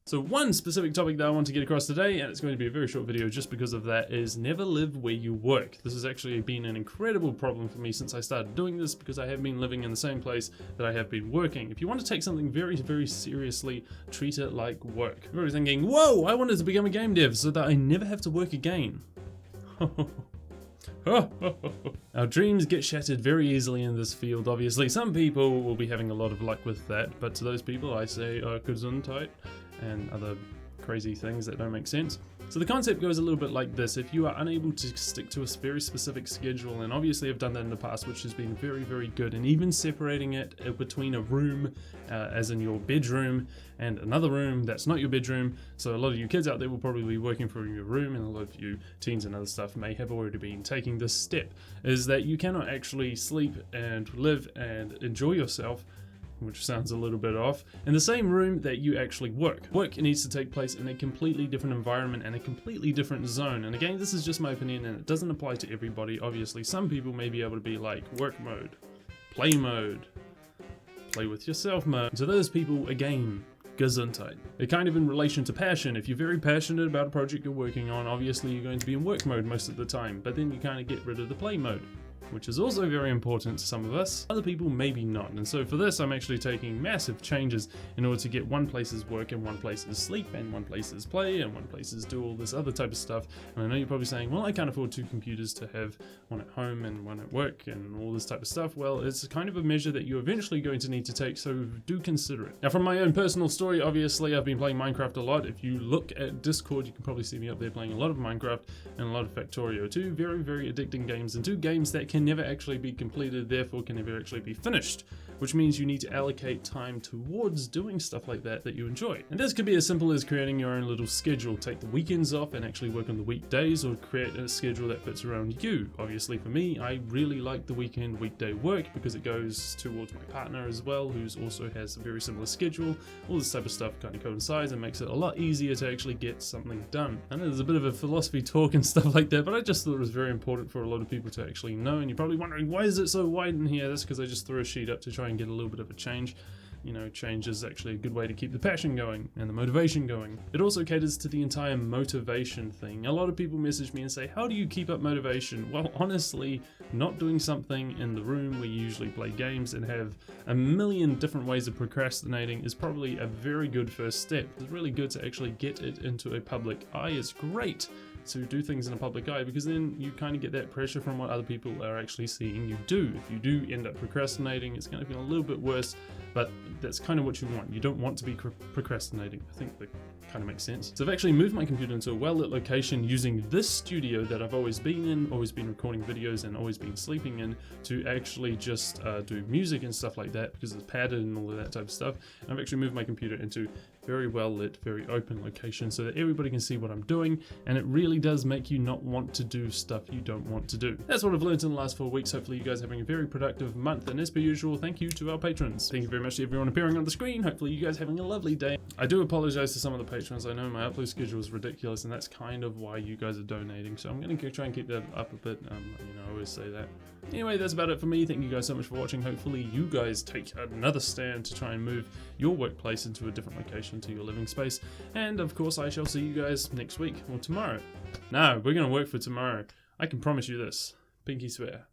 So one specific topic that I want to get across today, and it's going to be a very short video just because of that, is never live where you work. This has actually been an incredible problem for me since I started doing this, because I have been living in the same place that I have been working. If you want to take something very, very seriously, treat it like work. You're probably thinking, whoa, I wanted to become a game dev so that I never have to work again. Our dreams get shattered very easily in this field, obviously. Some people will be having a lot of luck with that, but to those people I say Gesundheit and other crazy things that don't make sense. So the concept goes a little bit like this. If you are unable to stick to a very specific schedule, and obviously I've done that in the past, which has been very, very good, and even separating it between a room, as in your bedroom, and another room that's not your bedroom. So a lot of you kids out there will probably be working from your room, and a lot of you teens and other stuff may have already been taking this step, is that you cannot actually sleep and live and enjoy yourself, which sounds a little bit off, in the same room that you actually work. Work needs to take place in a completely different environment and a completely different zone. And again, this is just my opinion and it doesn't apply to everybody. Obviously, some people may be able to be like work mode, play with yourself mode. To those people, again, Gesundheit. They're kind of in relation to passion. If you're very passionate about a project you're working on, obviously you're going to be in work mode most of the time, but then you kind of get rid of the play mode, which is also very important to some of us. Other people maybe not. And so for this, I'm actually taking massive changes in order to get one place is work and one place is sleep and one place is play and one place is do all this other type of stuff. And I know you're probably saying, well, I can't afford two computers to have one at home and one at work and all this type of stuff. Well, it's kind of a measure that you're eventually going to need to take, so do consider it. Now, from my own personal story, obviously I've been playing Minecraft a lot. If you look at Discord, you can probably see me up there playing a lot of Minecraft and a lot of Factorio. Two very, very addicting games, and two games that can never actually be completed, therefore can never actually be finished, which means you need to allocate time towards doing stuff like that you enjoy. And this could be as simple as creating your own little schedule. Take the weekends off and actually work on the weekdays, or create a schedule that fits around you. Obviously for me, I really like the weekday work because it goes towards my partner as well, who's also has a very similar schedule. All this type of stuff kind of coincides and makes it a lot easier to actually get something done. I know there's a bit of a philosophy talk and stuff like that, but I just thought it was very important for a lot of people to actually know. And you're probably wondering, why is it so wide in here? That's because I just threw a sheet up to try and get a little bit of a change. You know, change is actually a good way to keep the passion going and the motivation going. It also caters to the entire motivation thing. A lot of people message me and say, how do you keep up motivation? Well, honestly, not doing something in the room where you usually play games and have a million different ways of procrastinating is probably a very good first step. It's really good to actually get it into a public eye. It's great to do things in a public eye, because then you kind of get that pressure from what other people are actually seeing you do. If you do end up procrastinating, it's going to feel a little bit worse, but that's kind of what you want. You don't want to be procrastinating. I think that kind of makes sense. So I've actually moved my computer into a well-lit location using this studio that I've always been in, always been recording videos and always been sleeping in, to actually just do music and stuff like that, because it's padded and all of that type of stuff. And I've actually moved my computer into very well lit, very open location so that everybody can see what I'm doing, and it really does make you not want to do stuff you don't want to do. That's what I've learned in the last 4 weeks. Hopefully you guys are having a very productive month, and as per usual, thank you to our patrons. Thank you very much to everyone appearing on the screen. Hopefully you guys are having a lovely day. I do apologize to some of the patrons. I know my upload schedule is ridiculous, and that's kind of why you guys are donating, so I'm going to try and keep that up a bit. I always say that. Anyway, that's about it for me. Thank you guys so much for watching. Hopefully you guys take another stand to try and move your workplace into a different location to your living space. And of course, I shall see you guys next week or tomorrow. No, we're going to work for tomorrow. I can promise you this. Pinky swear.